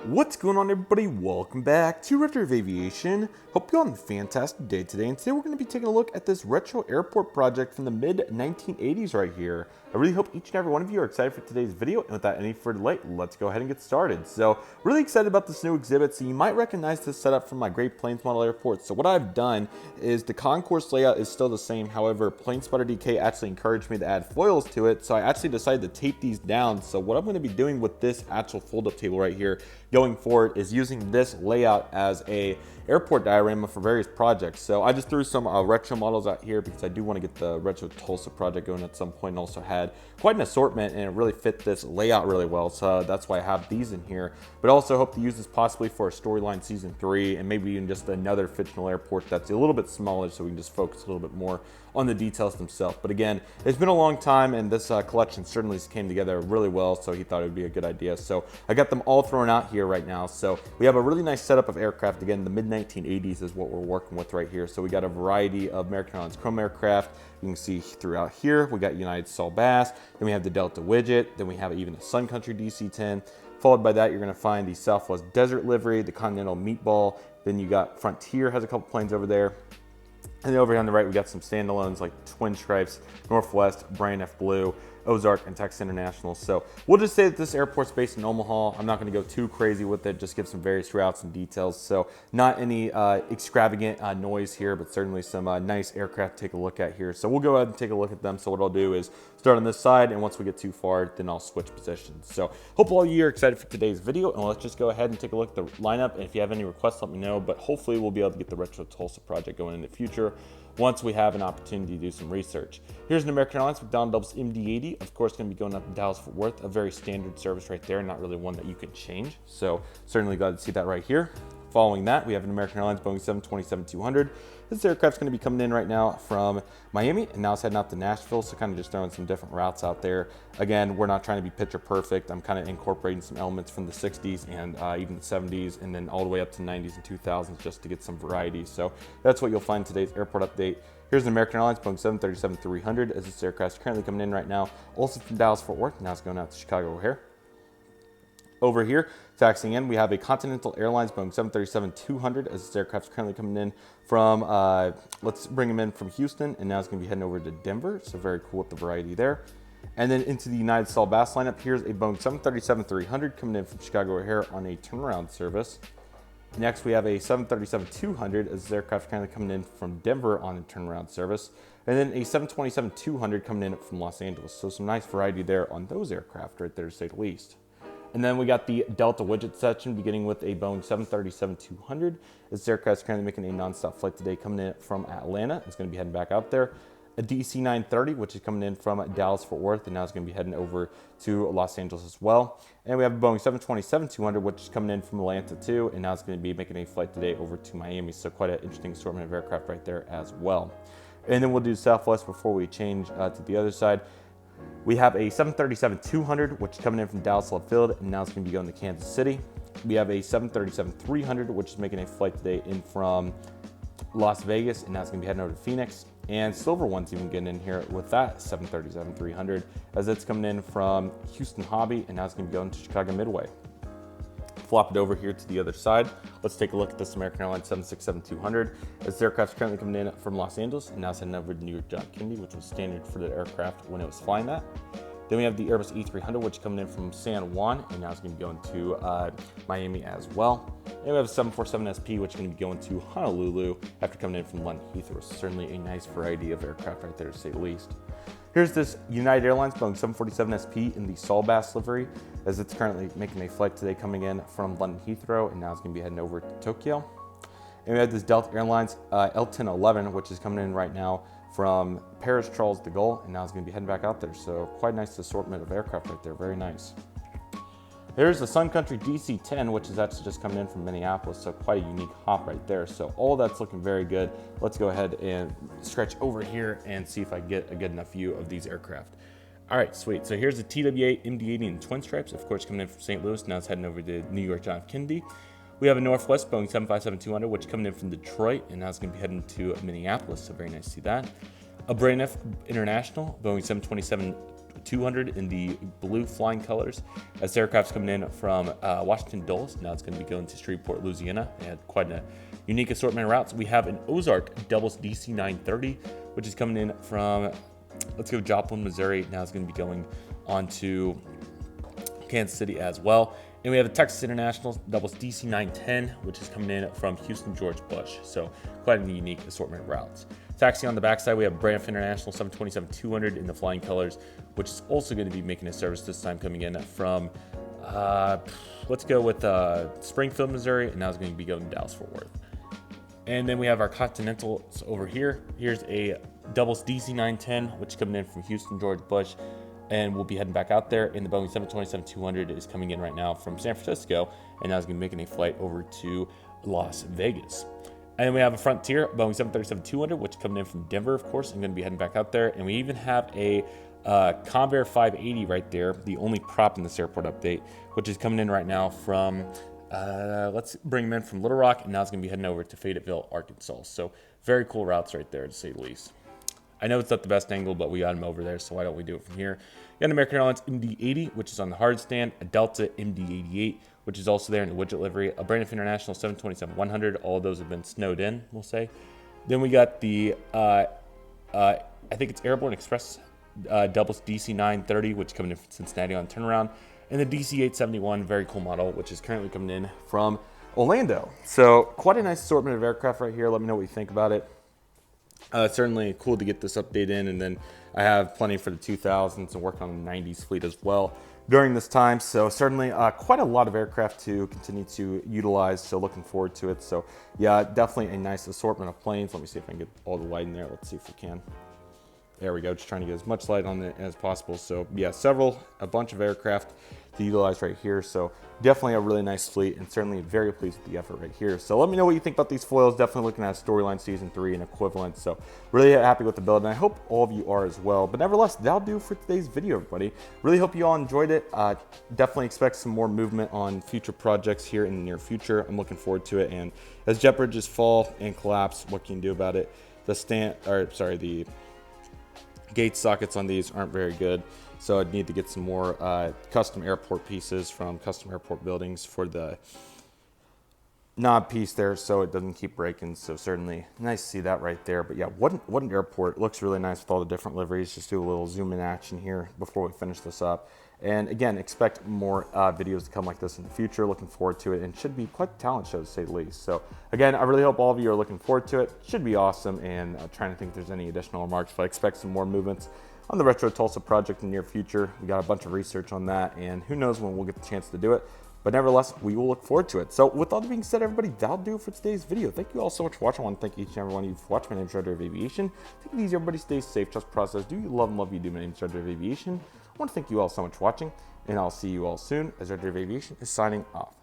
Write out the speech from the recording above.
What's going on, everybody? Welcome back to Redriveraviation. Hope you're on a fantastic day today, and today we're going to be taking a look at this retro airport project from the mid-1980s right here. I really hope each and every one of you are excited for today's video, and without any further delay, let's go ahead and get started. So, really excited about this new exhibit. So you might recognize this setup from my Great Plains Model Airport. So what I've done is the concourse layout is still the same. However, Plane Spotter DK actually encouraged me to add foils to it, so I actually decided to tape these down. So what I'm going to be doing with this actual fold-up table right here going forward is using this layout as a airport diorama for various projects. So I just threw some retro models out here because I do want to get the retro Tulsa project going at some point, and also had quite an assortment, and it really fit this layout really well. So that's why I have these in here, but also hope to use this possibly for a storyline season 3, and maybe even just another fictional airport that's a little bit smaller, so we can just focus a little bit more on the details themselves. But again, it's been a long time, and this collection certainly came together really well, so he thought it would be a good idea. So I got them all thrown out here right now. So we have a really nice setup of aircraft. Again, the mid-1980s is what we're working with right here. So we got a variety of American Airlines Chrome aircraft. You can see throughout here, we got United Sol Bass, then we have the Delta Widget, then we have even a Sun Country DC-10. Followed by that, you're gonna find the Southwest Desert livery, the Continental Meatball, then you got Frontier has a couple planes over there. And then over here on the right, we got some standalones like Twin Stripes, Northwest, Brian F. Blue, Ozark, and Texas International. So we'll just say that this airport's based in Omaha. I'm not going to go too crazy with it, just give some various routes and details. So not any extravagant noise here, but certainly some nice aircraft to take a look at here. So we'll go ahead and take a look at them. So what I'll do is start on this side, and once we get too far, then I'll switch positions. So hope all of you are excited for today's video, and let's just go ahead and take a look at the lineup. And if you have any requests, let me know, but hopefully we'll be able to get the Retro Tulsa project going in the future once we have an opportunity to do some research. Here's an American Airlines McDonnell MD-80, of course, going to be going up to Dallas-Fort Worth, a very standard service right there, not really one that you can change. So certainly glad to see that right here. Following that, we have an American Airlines Boeing 727-200. This aircraft's going to be coming in right now from Miami, and now it's heading out to Nashville, so kind of just throwing some different routes out there. Again, we're not trying to be picture perfect. I'm kind of incorporating some elements from the 60s and even the 70s, and then all the way up to 90s and 2000s just to get some variety. So that's what you'll find in today's airport update. Here's an American Airlines Boeing 737-300, as this aircraft is currently coming in right now, also from Dallas-Fort Worth. Now it's going out to Chicago O'Hare. Over here, taxiing in, we have a Continental Airlines Boeing 737-200, as this aircraft is currently coming in from, let's bring him in from Houston, and now it's going to be heading over to Denver, so very cool with the variety there. And then into the United Sol Bass lineup, here's a Boeing 737-300 coming in from Chicago O'Hare on a turnaround service. Next, we have a 737-200, as this aircraft is currently coming in from Denver on a turnaround service. And then a 727-200 coming in from Los Angeles, so some nice variety there on those aircraft right there, to say the least. And then we got the Delta Widget section, beginning with a Boeing 737-200. This aircraft is currently making a nonstop flight today, coming in from Atlanta. It's going to be heading back out there. A DC-930, which is coming in from Dallas-Fort Worth, and now it's going to be heading over to Los Angeles as well. And we have a Boeing 727-200, which is coming in from Atlanta too, and now it's going to be making a flight today over to Miami. So quite an interesting assortment of aircraft right there as well. And then we'll do Southwest before we change to the other side. We have a 737-200, which is coming in from Dallas Love Field, and now it's going to be going to Kansas City. We have a 737-300, which is making a flight today in from Las Vegas, and now it's going to be heading over to Phoenix. And Silver One's even getting in here with that 737-300, as it's coming in from Houston Hobby, and now it's going to be going to Chicago Midway. Flop it over here to the other side. Let's take a look at this American Airlines 767-200. This aircraft is currently coming in from Los Angeles, and now it's heading over to New York John Kennedy, which was standard for the aircraft when it was flying that. Then we have the Airbus E300, which is coming in from San Juan, and now it's going to be going to Miami as well. And we have a 747SP, which is going to be going to Honolulu after coming in from London Heathrow. So certainly a nice variety of aircraft right there, to say the least. Here's this United Airlines Boeing 747SP in the Sol Bass livery, as it's currently making a flight today coming in from London Heathrow, and now it's going to be heading over to Tokyo. And we have this Delta Airlines L1011, which is coming in right now from Paris Charles de Gaulle, and now it's going to be heading back out there. So quite a nice assortment of aircraft right there, very nice. There's the Sun Country DC-10, which is actually just coming in from Minneapolis, so quite a unique hop right there. So all that's looking very good. Let's go ahead and stretch over here and see if I get a good enough view of these aircraft. All right, sweet. So here's the TWA MD-80 in Twin Stripes, of course, coming in from St. Louis. Now it's heading over to New York John F. Kennedy. We have a Northwest Boeing 757-200, which is coming in from Detroit, and now it's going to be heading to Minneapolis, so very nice to see that. A Braniff International Boeing 727 200 in the blue flying colors. This aircraft's coming in from Washington Dulles. Now it's going to be going to Shreveport, Louisiana. They had quite a unique assortment of routes. We have an Ozark Doubles DC-930, which is coming in from, let's go, Joplin, Missouri. Now it's going to be going on to Kansas City as well. And we have the Texas International Doubles DC-910, which is coming in from Houston, George Bush. So quite a unique assortment of routes. Taxi on the backside, we have Braniff International 727-200 in the flying colors, which is also going to be making a service this time, coming in from, let's go with Springfield, Missouri, and now it's going to be going to Dallas-Fort Worth. And then we have our Continentals over here. Here's a Doubles DC-910, which is coming in from Houston, George Bush, and we'll be heading back out there. And the Boeing 727-200 is coming in right now from San Francisco, and now it's going to be making a flight over to Las Vegas. And then we have a Frontier, Boeing 737-200, which is coming in from Denver, of course. I'm going to be heading back out there. And we even have a Convair 580 right there, the only prop in this airport update, which is coming in right now from, let's bring them in from Little Rock, and now it's going to be heading over to Fayetteville, Arkansas. So very cool routes right there, to say the least. I know it's not the best angle, but we got them over there, so why don't we do it from here? You got an American Airlines MD-80, which is on the hard stand, a Delta MD-88, which is also there in the widget livery, a Braniff International 727-100. All of those have been snowed in, we'll say. Then we got the, I think it's Airborne Express Doubles DC-930, which is coming in from Cincinnati on turnaround, and the DC-871, very cool model, which is currently coming in from Orlando. So quite a nice assortment of aircraft right here. Let me know what you think about it. Certainly cool to get this update in, and then I have plenty for the 2000s and working on the 90s fleet as well during this time. So certainly quite a lot of aircraft to continue to utilize, so looking forward to it. So yeah, definitely a nice assortment of planes. Let me see if I can get all the light in there. Let's see if we can. There we go, just trying to get as much light on it as possible. So yeah, a bunch of aircraft to utilize right here. So definitely a really nice fleet, and certainly very pleased with the effort right here. So let me know what you think about these foils. Definitely looking at Storyline Season 3 and equivalent. So really happy with the build, and I hope all of you are as well. But nevertheless, that'll do for today's video, everybody. Really hope you all enjoyed it. Definitely expect some more movement on future projects here in the near future. I'm looking forward to it. And as jet bridges fall and collapse, what can you do about it? The gate sockets on these aren't very good, so I'd need to get some more custom airport pieces from custom airport buildings for the knob piece there, so it doesn't keep breaking. So certainly nice to see that right there. But yeah, what an airport. It looks really nice with all the different liveries. Just do a little zoom in action here before we finish this up. And again, expect more videos to come like this in the future. Looking forward to it, and should be quite a talent show, to say the least. So again, I really hope all of you are looking forward to it. Should be awesome, and trying to think if there's any additional remarks, but I expect some more movements on the Retro Tulsa project in the near future. We got a bunch of research on that, and who knows when we'll get the chance to do it. But nevertheless, we will look forward to it. So with all that being said, everybody, that'll do it for today's video. Thank you all so much for watching. I want to thank each and every one of you for watching. My name is Redriveraviation. Take it easy, everybody. Stay safe. Trust the process. Do you love and love you do. My name is Redriveraviation. I want to thank you all so much for watching, and I'll see you all soon as Redriveraviation is signing off.